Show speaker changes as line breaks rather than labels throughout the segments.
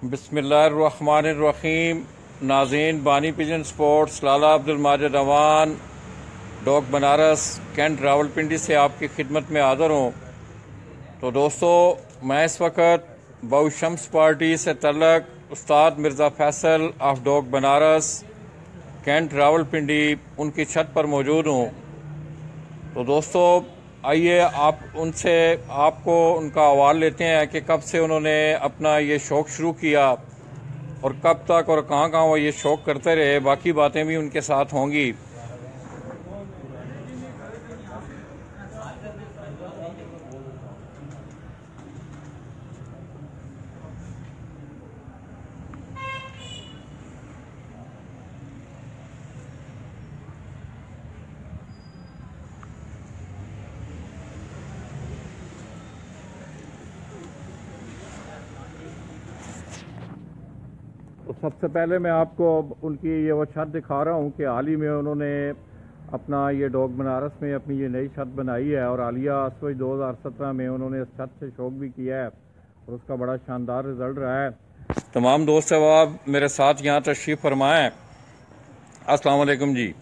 बिस्मिल्लाहिर्रहमानिर्रहीम। नाज़रीन, बानी पिजन स्पोर्ट्स, लाला अब्दुल माजिद अवान, डॉग बनारस, कैंट रावलपिंडी से आपकी खिदमत में हाज़िर हूँ। तो दोस्तों, मैं इस वक्त बहु शम्स पार्टी से तल्लक उस्ताद Mirza Faisal of dog Banaras, cantt Rawalpindi, उनकी छत पर मौजूद हूँ। तो दोस्तों, आइए आप उनसे आपको उनका अहवाल लेते हैं कि कब से उन्होंने अपना ये शौक़ शुरू किया और कब तक और कहाँ कहाँ वो ये शौक़ करते रहे। बाकी बातें भी उनके साथ होंगी। तो सबसे पहले मैं आपको उनकी ये वो छत दिखा रहा हूँ कि हाल ही में उन्होंने अपना ये डॉग बनारस में अपनी ये नई छत बनाई है और आलिया असवज 2017 में उन्होंने इस छत से शौक़ भी किया है और उसका बड़ा शानदार रिज़ल्ट रहा है। तमाम दोस्त अहबाब मेरे साथ यहाँ तशरीफ़ फरमाएँ। अस्सलाम वालेकुम जी।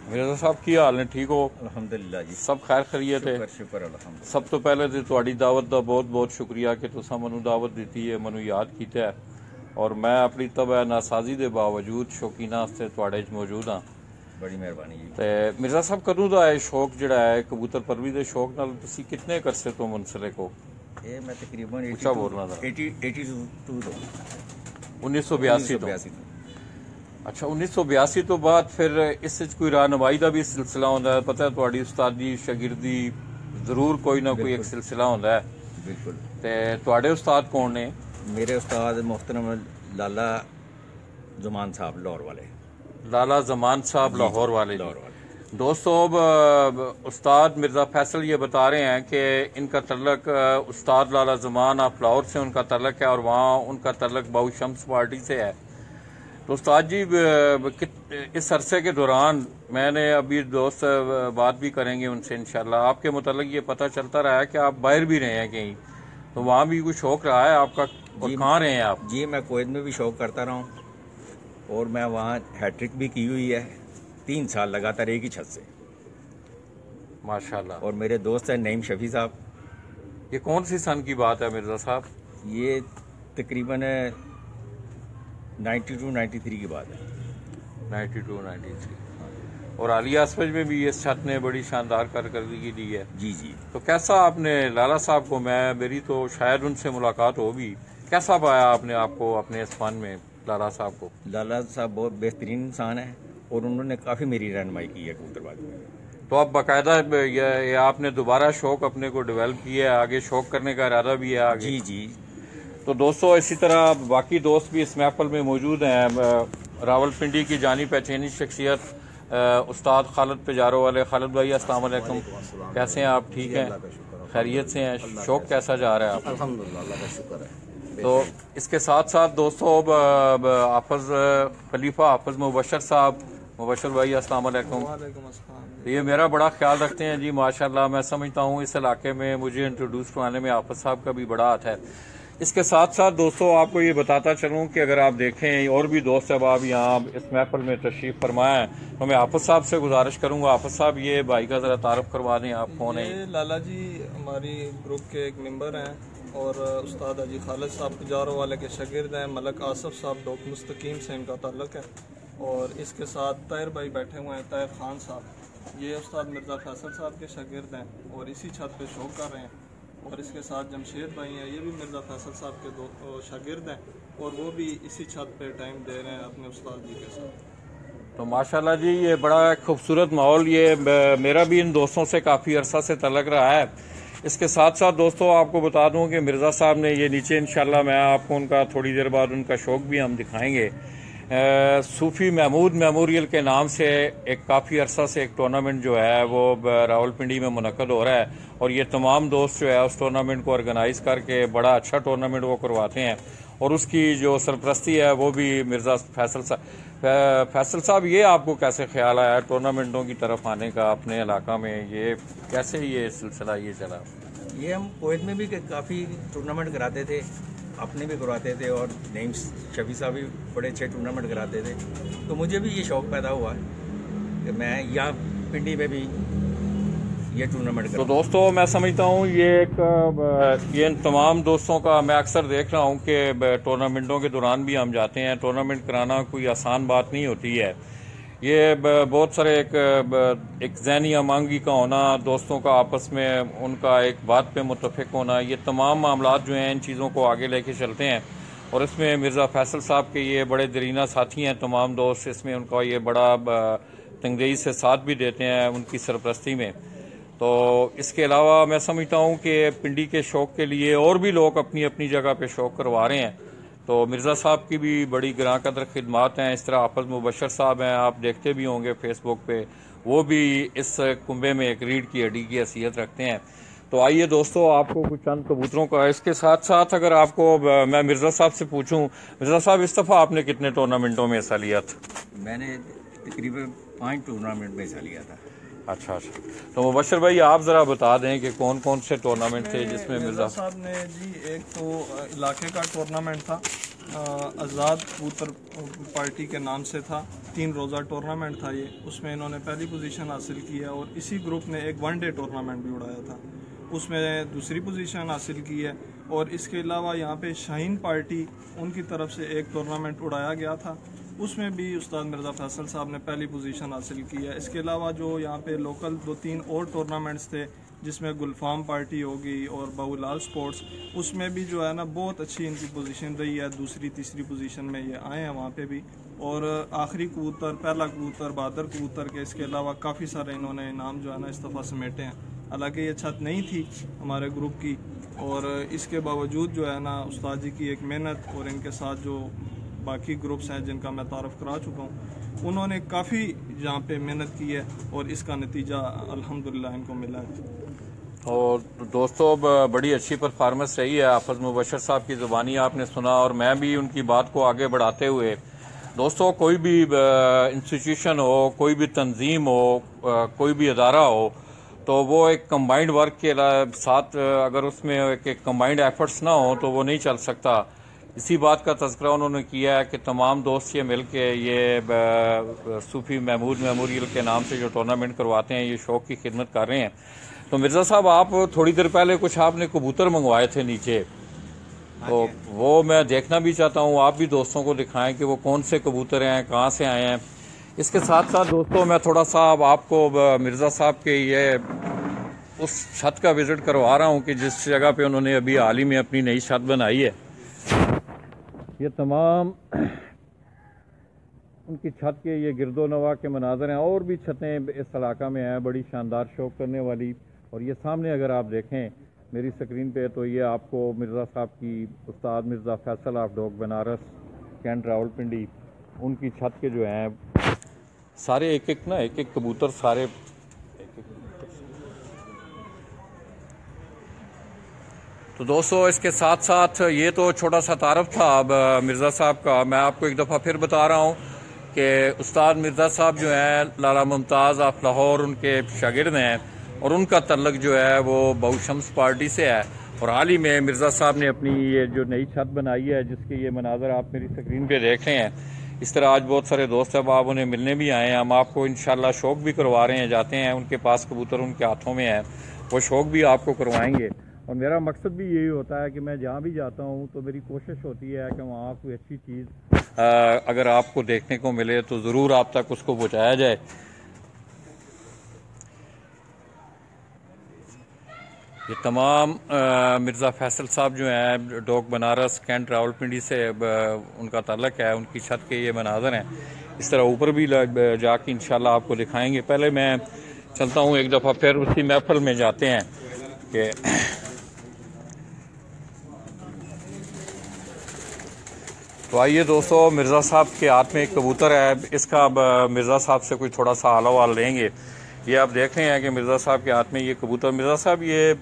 मिर्ज़ा साहब की हाल ने? ठीक हो?
अल्हम्दुलिल्लाह जी,
सब खैर खैरियत है?
शुक्र अल्हम्दुलिल्लाह।
सब तो पहले तो तुहाड़ी दावत का बहुत बहुत शुक्रिया कि तुसा मनु दावत दी है, मनु याद किया है और मैं अपनी तबा नासाजी के बावजूद शौकीना वास्ते तुहाड़े च मौजूद हाँ।
बड़ी मेहरबानी जी।
तो मिर्ज़ा साहब, कदों का है शौक जिहड़ा है कबूतर परवरी के शौक नाल तुसी कितने करसे तो मुंसलिक हो?
ये मैं तकरीबन
ऊंचा बोलना था।
82
1982 तो। अच्छा, 1982 तो बाद फिर इस कोई रहनुमाई का भी सिलसिला होंदा है? पता है तुहाड़ी उस्तादी शागिर्दी जरूर कोई ना कोई एक सिलसिला होंदा है।
बिल्कुल।
ते तुहाडे उस्ताद कौन ने?
मेरे उस्ताद मोहतरम लाला ज़मान साहब लाहौर वाले।
लाला ज़मान साहब लाहौर वाले।
लाहौर वाले।
दोस्तों, अब उस्ताद मिर्ज़ा फैसल ये बता रहे हैं कि इनका तल्लक उस्ताद लाला ज़मान ऑफ लाहौर से उनका तल्लक है और वहाँ उनका तल्लक बहु शम्स पार्टी से है। तो उस्ताद जी, इस अरसे के दौरान मैंने अभी दोस्त बात भी करेंगे उनसे इंशाल्लाह, आपके मुतालिक ये पता चलता रहा है कि आप बाहर भी रहे हैं कहीं, तो वहाँ भी कुछ शौक़ रहा है आपका और कहाँ रहे हैं आप?
जी, मैं कुवैत में भी शौक़ करता रहा हूँ और मैं वहाँ हैट्रिक भी की हुई है 3 साल लगातार एक ही छत से,
माशाल्लाह।
और मेरे दोस्त हैं नईम शफी साहब।
ये कौन सी सन की बात है मिर्ज़ा साहब?
ये तकरीबन 92-93 की बात है।
92-93। और आलिया असफज में भी इस छत ने बड़ी शानदार कारकर्दगी दी है।
जी जी।
तो कैसा आपने लाला साहब को, मेरी तो शायद उनसे मुलाकात हो भी, कैसा पाया आपने आपको अपने इस फन में लाला साहब को?
लाला साहब बहुत बेहतरीन इंसान है और उन्होंने काफ़ी मेरी रहनुमाई की है कबूतरबाजी में।
तो अब बाकायदा ये आपने दोबारा शौक़ अपने को डेवलप किया है, आगे शौक़ करने का इरादा भी है आगे?
जी जी।
तो दोस्तों, इसी तरह बाकी दोस्त भी इस महफिल में मौजूद हैं। रावलपिंडी की जानी पहचानी शख्सियत उस्ताद खालिद पिजारो वाले। खालिद भाई, अस्सलाम वालेकुम, कैसे हैं आप? ठीक हैं, खैरियत से हैं? शौक़ कैसा जा रहा है आप?
अल्हम्दुलिल्लाह, अल्लाह का शुक्र है।
तो इसके साथ साथ दोस्तों, हाफिज खलीफा हाफिज मुबशर साहब, मुबशर भाई अस्सलाम वालेकुम। ये मेरा बड़ा ख्याल रखते हैं जी, माशाल्लाह। मैं समझता हूँ इस इलाके में मुझे इंट्रोड्यूस करवाने में हाफिज साहब का भी बड़ा हाथ है। इसके साथ साथ दोस्तों, आपको ये बताता चलूँ कि अगर आप देखें और भी दोस्त अब यहाँ इस महफिल में तशरीफ़ फरमाएँ, तो मैं हाफिज साहब से गुजारिश करूँगा, हाफिज साहब ये भाई का ज़रा तारफ़ करवा दें, आप कौन हैं?
ये लाला जी हमारी ग्रुप के एक मेंबर हैं और उस्ताद हाजी खालिद साहब पिजारो वाले के शागिर्द हैं। मलक आसफ साहब डॉक मुस्तकीम से इनका ताल्लुक़ है और इसके साथ ताहिर भाई बैठे हुए हैं, ताहिर खान साहब, ये उस्ताद मिर्ज़ा फैसल साहब के शागिर्द हैं और इसी छत पे शौक़ कर रहे हैं। और इसके साथ जमशेद भाई हैं, ये भी मिर्ज़ा फैसल साहब के दो शागिर्द हैं और वो भी इसी छत पे टाइम दे रहे हैं अपने उस्ताद जी के साथ।
तो माशाल्लाह जी, ये बड़ा खूबसूरत माहौल, ये मेरा भी इन दोस्तों से काफ़ी अरसा से तलक रहा है। इसके साथ साथ दोस्तों, आपको बता दूं कि मिर्ज़ा साहब ने ये नीचे इंशाल्लाह मैं आपको उनका थोड़ी देर बाद उनका शौक़ भी हम दिखाएंगे। सूफ़ी महमूद मेमोरियल के नाम से एक काफ़ी अरसा से एक टूर्नामेंट जो है वो रावलपिंडी में मुनक़द हो रहा है और ये तमाम दोस्त जो है उस टूर्नामेंट को ऑर्गेनाइज़ करके बड़ा अच्छा टूर्नामेंट वो करवाते हैं और उसकी जो सरपरस्ती है वो भी मिर्ज़ा फैसल साहब। ये आपको कैसे ख्याल आया टूर्नामेंटों की तरफ आने का अपने इलाका में? ये कैसे ये सिलसिला ये चला?
ये हम कुवैत में भी काफ़ी टूर्नामेंट कराते थे, अपने भी करवाते थे, और नईम शफी साहब भी बड़े अच्छे टूर्नामेंट कराते थे। तो मुझे भी ये शौक़ पैदा हुआ कि मैं यहाँ पिंडी में भी ये टूर्नामेंट
तो
कराऊं।
दोस्तों मैं समझता हूँ ये इन तमाम दोस्तों का मैं अक्सर देख रहा हूँ कि टूर्नामेंटों के दौरान भी हम जाते हैं। टूर्नामेंट कराना कोई आसान बात नहीं होती है। ये बहुत सारे एक ज़हनी आमांगी का होना, दोस्तों का आपस में उनका एक बात पे मुत्तफिक होना, ये तमाम मामलात जो हैं इन चीज़ों को आगे लेके चलते हैं। और इसमें मिर्ज़ा फैसल साहब के ये बड़े दरीना साथी हैं तमाम दोस्त, इसमें उनका ये बड़ा तंगदेही से साथ भी देते हैं उनकी सरपरस्ती में। तो इसके अलावा मैं समझता हूँ कि पिंडी के शौक़ के लिए और भी लोग अपनी अपनी जगह पे शौक़ करवा रहे हैं। तो मिर्ज़ा साहब की भी बड़ी ग्रां कदर खिदमात हैं। इस तरह हाफ़िज़ मुबशर साहब हैं, आप देखते भी होंगे फेसबुक पे, वो भी इस कुंबे में एक रीढ़ की हड्डी की हैसियत रखते हैं। तो आइए दोस्तों, आपको कुछ चंद कबूतरों का इसके साथ साथ अगर आपको मैं मिर्ज़ा साहब से पूछूं, मिर्ज़ा साहब इस दफ़ा आपने कितने टूर्नामेंटों में हिस्सा लिया था?
मैंने तकरीबन 5 टूर्नामेंट में हिस्सा लिया था।
अच्छा। तो मुबशर भाई आप ज़रा बता दें कि कौन कौन से टूर्नामेंट थे जिसमें मिर्ज़ा
साहब ने जी, एक तो इलाके का टूर्नामेंट था, आज़ाद कबूतर पार्टी के नाम से था, 3 रोज़ा टूर्नामेंट था ये। उसमें इन्होंने पहली पोजीशन हासिल की है, और इसी ग्रुप ने एक 1 डे टूर्नामेंट भी उड़ाया था, उसमें दूसरी पोजीशन हासिल की है। और इसके अलावा यहाँ पे शाहीन पार्टी उनकी तरफ से एक टूर्नामेंट उड़ाया गया था, उसमें भी उस्ताद मिर्ज़ा फैसल साहब ने पहली पोजीशन हासिल की है। इसके अलावा जो यहाँ पे लोकल 2-3 और टूर्नामेंट्स थे, जिसमें गुलफाम पार्टी होगी और बाबूलाल स्पोर्ट्स, उसमें भी जो है ना बहुत अच्छी इनकी पोजीशन रही है, दूसरी तीसरी पोजीशन में ये आए हैं वहाँ पे भी। और आखिरी कबूतर, पहला कबूतर, बहादुर कबूतर के इसके अलावा काफ़ी सारे इन्होंने इनाम जो है ना इस दफ़ा समेटे हैं। हालांकि ये छत नहीं थी हमारे ग्रुप की, और इसके बावजूद जो है ना उस्ताद जी की एक मेहनत, और इनके साथ जो बाकी ग्रुप्स हैं जिनका मैं तारफ़ करा चुका हूँ, उन्होंने काफ़ी यहाँ पे मेहनत की है, और इसका नतीजा अल्हम्दुलिल्लाह इनको मिला है।
और दोस्तों बड़ी अच्छी परफॉर्मेंस रही है। हाफ़िज़ मुबशर साहब की ज़ुबानी आपने सुना, और मैं भी उनकी बात को आगे बढ़ाते हुए, दोस्तों कोई भी इंस्टीट्यूशन हो, कोई भी तंजीम हो, कोई भी अदारा हो, तो वो एक कंबाइंड वर्क के साथ अगर उसमें एक कंबाइंड एफर्ट्स ना हो तो वो नहीं चल सकता। इसी बात का तज़किरा उन्होंने किया है कि तमाम दोस्त ये मिल के ये सूफी महमूद मेमोरियल के नाम से जो टूर्नामेंट करवाते हैं, ये शौक़ की खिदमत कर रहे हैं। तो मिर्ज़ा साहब आप थोड़ी देर पहले कुछ आपने कबूतर मंगवाए थे नीचे, तो वो मैं देखना भी चाहता हूँ, आप भी दोस्तों को दिखाएं कि वो कौन से कबूतर हैं, कहाँ से आए हैं। इसके साथ साथ दोस्तों मैं थोड़ा सा आपको मिर्ज़ा साहब के ये उस छत का विज़िट करवा रहा हूँ कि जिस जगह पे उन्होंने अभी हाल ही में अपनी नई छत बनाई है। ये तमाम उनकी छत के ये गिरदो नवा के मनाजर हैं, और भी छतें इस इलाका में हैं बड़ी शानदार शौक़ करने वाली। और ये सामने अगर आप देखें मेरी स्क्रीन पे, तो ये आपको मिर्ज़ा साहब की, उस्ताद Mirza Faisal of dog Banaras, cantt Rawalpindi, उनकी छत के जो हैं सारे एक एक कबूतर, सारे तो दोस्तों इसके साथ साथ ये तो छोटा सा तारफ़ था अब मिर्ज़ा साहब का। मैं आपको एक दफ़ा फिर बता रहा हूँ कि उस्ताद मिर्ज़ा साहब जो हैं लाला मुमताज़ ऑफ लाहौर उनके शागिर्द हैं, और उनका तल्लक जो है वो बहुशम्स पार्टी से है। और हाल ही में मिर्ज़ा साहब ने अपनी ये जो नई छत बनाई है, जिसके ये मनाजर आप मेरी स्क्रीन पे देख रहे हैं, इस तरह आज बहुत सारे दोस्त अब उन्हें मिलने भी आए हैं। हम आपको इंशाल्लाह शौक़ भी करवा रहे हैं, जाते हैं उनके पास, कबूतर उनके हाथों में है, वो शौक़ भी आपको करवाएंगे। और मेरा मकसद भी यही होता है कि मैं जहाँ भी जाता हूँ तो मेरी कोशिश होती है कि वहाँ कोई अच्छी चीज़ अगर आपको देखने को मिले तो ज़रूर आप तक उसको पहुँचाया जाए। ये तमाम मिर्ज़ा फैसल साहब जो हैं डॉग बनारस, कैंट रावलपिंडी से उनका ताल्लुक़ है, उनकी छत के ये मनाजर हैं। इस तरह ऊपर भी जाके इंशाल्लाह आपको दिखाएंगे। पहले मैं चलता हूँ एक दफ़ा फिर उसी महफिल में जाते हैं कि तो आइए दोस्तों, मिर्ज़ा साहब के हाथ में एक कबूतर है, इसका मिर्ज़ा साहब से कुछ थोड़ा सा हाल हवाल लेंगे। ये आप देख रहे हैं कि मिर्ज़ा साहब के हाथ में ये कबूतर, मिर्ज़ा साहब ये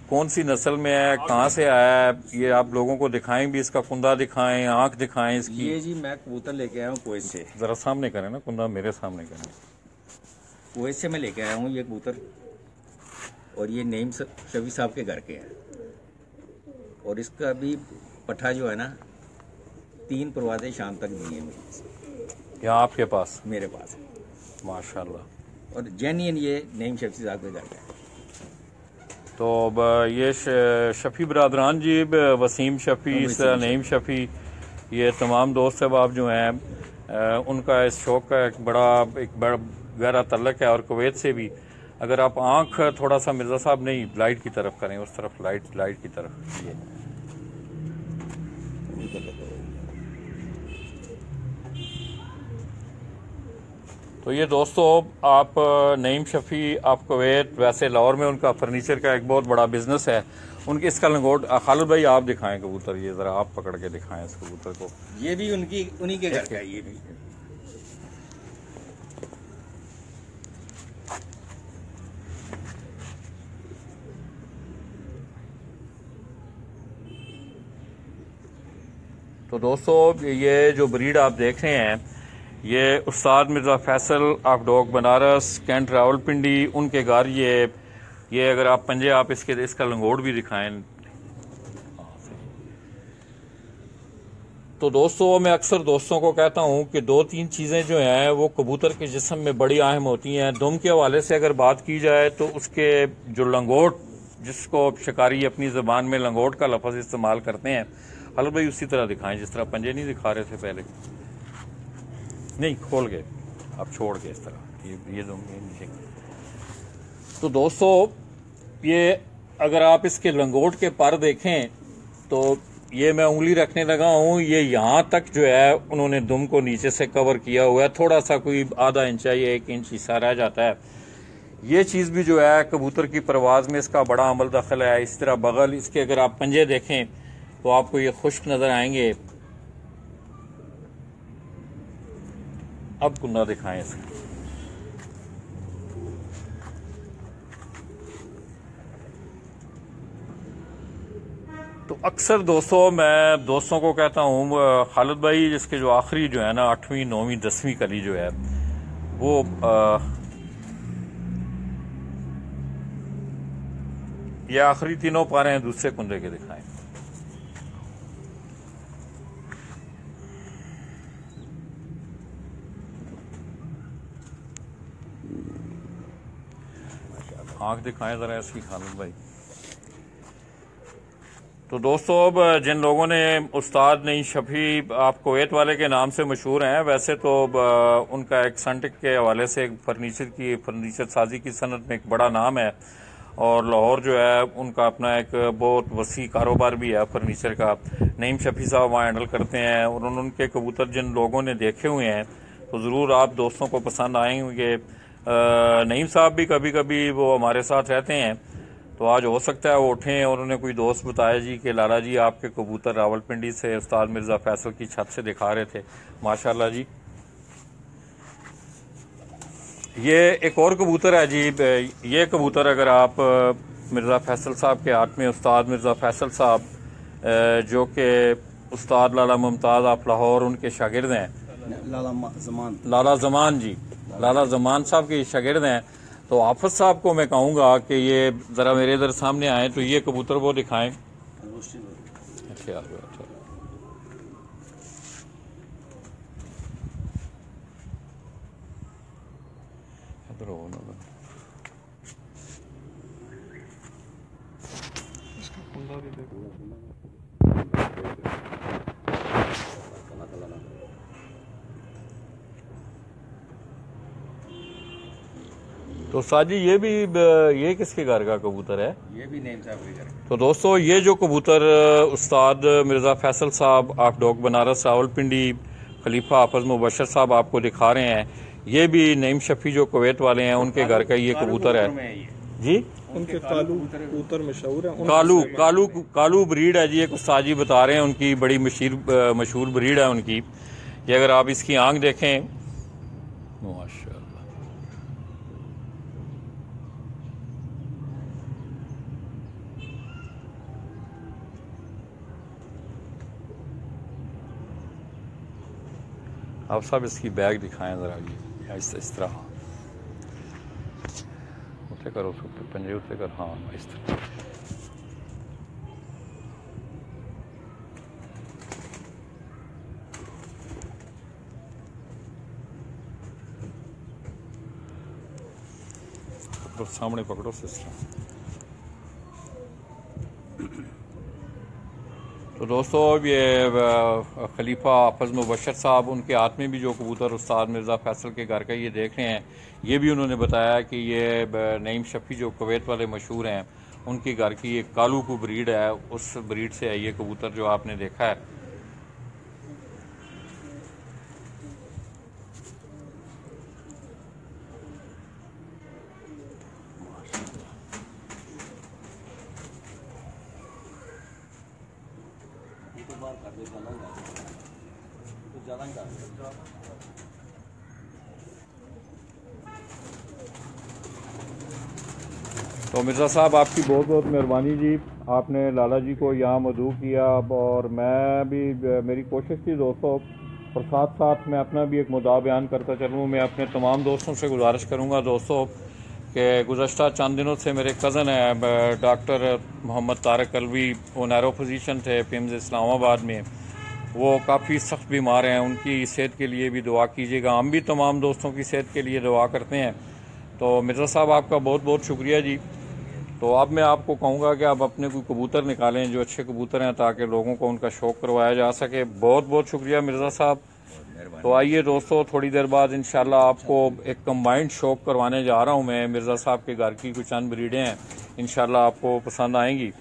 कौन सी नस्ल में है, कहाँ से आया है, ये आप लोगों को दिखाएं भी, इसका कुंदा दिखाएं, आँख दिखाएं इसकी।
ये जी मैं कबूतर लेके आया हूँ कुवैत से।
ज़रा सामने करें ना, कुंदा मेरे सामने करें।
कुवैत से मैं लेके आया हूँ ये कबूतर। और ये नेम शफी साहब के घर के हैं। और इसका भी पट्ठा जो है ना 3 परवाज़ें शाम तक दिए हैं
यहाँ आपके पास?
मेरे पास।
माशाल्लाह।
और जेन्युइन ये नेम शफी साहब के घर का है।
तो ये शफ़ी बरादरान जी, वसीम शफ़ी, नईम शफ़ी, ये तमाम दोस्त अहबाब जो हैं उनका इस शौक़ का एक बड़ा गहरा तल्लक है। और कुवैत से भी अगर आप आँख थोड़ा सा मिर्ज़ा साहब नहीं लाइट की तरफ करें, उस तरफ लाइट की तरफ, ये तो ये दोस्तों आप नईम शफ़ी, आप कुवैत, वैसे लाहौर में उनका फर्नीचर का एक बहुत बड़ा बिजनेस है। उनके इसका लंगोट खालिद भाई आप दिखाएं कबूतर, ये ज़रा आप पकड़ के दिखाएं इस कबूतर को।
ये भी उन्हीं के घर का है। ये भी
तो दोस्तों ये जो ब्रीड आप देख रहे हैं, ये उस्ताद Mirza Faisal of dog Banaras, cantt Rawalpindi, उनके घर ये अगर आप पंजे आप इसका लंगोट भी दिखाएं। तो दोस्तों मैं अक्सर दोस्तों को कहता हूं कि 2-3 चीज़ें जो हैं वो कबूतर के जिस्म में बड़ी अहम होती हैं। दुम के हवाले से अगर बात की जाए तो उसके जो लंगोट, जिसको शिकारी अपनी ज़बान में लंगोट का लफ्ज़ इस्तेमाल करते हैं, खालिद भाई उसी तरह दिखाएं जिस तरह पंजे नहीं दिखा रहे थे पहले, नहीं खोल गए आप, छोड़ के इस तरह ये नीचे। तो दोस्तों ये अगर आप इसके लंगोट के पर देखें तो ये मैं उंगली रखने लगा हूं, ये यहाँ तक जो है उन्होंने दुम को नीचे से कवर किया हुआ है। थोड़ा सा कोई आधा इंच या 1 इंच हिस्सा रह जाता है। ये चीज़ भी जो है कबूतर की परवाज़ में इसका बड़ा अमल दखल है। इस तरह बगल इसके अगर आप पंजे देखें तो आपको ये खुश्क नज़र आएंगे। अब कुन्ना दिखाएं इसका। तो अक्सर दोस्तों मैं दोस्तों को कहता हूँ खालिद भाई जिसके जो आखिरी जो है ना 8वीं 9वीं 10वीं कली जो है वो ये आखिरी तीनों पारे हैं, दूसरे कुंदे के दिखाएं। आंख दिखाएं जरा इसकी खालिद भाई। तो दोस्तों अब जिन लोगों ने उस्ताद नईम शफ़ी आप कुवैत वाले के नाम से मशहूर हैं, वैसे तो उनका एक सनटेक के हवाले से फर्नीचर साजी की सनत में एक बड़ा नाम है। और लाहौर जो है उनका अपना एक बहुत वसी कारोबार भी है फर्नीचर का। नईम शफ़ी साहब वहाँ हैंडल करते हैं और उनके कबूतर जिन लोगों ने देखे हुए हैं तो ज़रूर आप दोस्तों को पसंद आएंगे। नईम साहब भी कभी कभी वो हमारे साथ रहते हैं, तो आज हो सकता है वो उठें और उन्हें कोई दोस्त बताया जी कि लाला जी आपके कबूतर रावलपिंडी से उस्ताद मिर्ज़ा फैसल की छत से दिखा रहे थे। माशाल्लाह जी। ये एक और कबूतर है जी, ये कबूतर अगर आप मिर्ज़ा फैसल साहब के हाथ में, उस्ताद मिर्ज़ा फैसल साहब जो कि उस्ताद लाला मुमताज़ आप लाहौर उनके शागिर्द हैं, लाला ज़मान जी, लाला ज़मान साहब के शागिर्द हैं। तो हाफिज साहब को मैं कहूँगा कि ये ज़रा मेरे इधर सामने आए तो ये कबूतर वो दिखाएं। अच्छा इधर हो ना,
इसका कुंडा भी देखो।
तो साजी ये किसके घर का कबूतर है?
ये भी नेम साहब के घर।
तो दोस्तों ये जो कबूतर उस्ताद मिर्ज़ा फैसल साहब ऑफ डॉग बनारस रावलपिंडी खलीफा हाफिज मुबशर साहब आपको दिखा रहे हैं, ये भी नईम शफ़ी जो कुवैत वाले हैं उनके घर का ये कबूतर है जी।
उनके कालू कबूतर मशहूर है।
कालू ब्रीड है जी, एक उस्ताद जी बता रहे हैं उनकी बड़ी मशहूर ब्रीड है उनकी। ये अगर आप इसकी आंख देखें, माशाल्लाह। आप सब इसकी बैग दिखाएं जरा जी, इस तरह उससे कर, उसको पंजे उससे कर, हाँ इस तरह। पकड़ो, सामने पकड़ो सिस्टम। तो दोस्तों अब ये खलीफा हाफिज़ मुबशर साहब, उनके हाथ में भी जो कबूतर उस्ताद मिर्ज़ा फैसल के घर का ये देख रहे हैं, ये भी उन्होंने बताया कि ये नईम शफ़ी जो कुवैत वाले मशहूर हैं, उनके घर की एक कालू को ब्रीड है, उस ब्रीड से है ये कबूतर जो आपने देखा है। तो मिर्ज़ा साहब आपकी बहुत बहुत मेहरबानी जी, आपने लाला जी को यहाँ मदऊ किया। और मैं भी, मेरी कोशिश थी दोस्तों, और साथ साथ मैं अपना भी एक मुद्दा बयान करता चलूँ। मैं अपने तमाम दोस्तों से गुजारिश करूँगा दोस्तों कि गुज़श्ता चंद दिनों से मेरे कज़न है डॉक्टर मोहम्मद तारक अलवी, वो नैरो फिजिशन थे पिम्स इस्लामाबाद में, वो काफ़ी सख्त बीमार हैं। उनकी सेहत के लिए भी दुआ कीजिएगा, हम भी तमाम दोस्तों की सेहत के लिए दुआ करते हैं। तो मिर्ज़ा साहब आपका बहुत बहुत शुक्रिया जी। तो अब मैं आपको कहूँगा कि आप अपने कोई कबूतर निकालें जो अच्छे कबूतर हैं, ताकि लोगों को उनका शौक़ करवाया जा सके। बहुत बहुत शुक्रिया मिर्ज़ा साहब। तो आइए दोस्तों, थोड़ी देर बाद इंशाल्लाह आपको एक कंबाइंड शौक़ करवाने जा रहा हूँ मैं। मिर्ज़ा साहब के घर की कुछ चंद ब्रीडें हैं, इंशाल्लाह आपको पसंद आएंगी।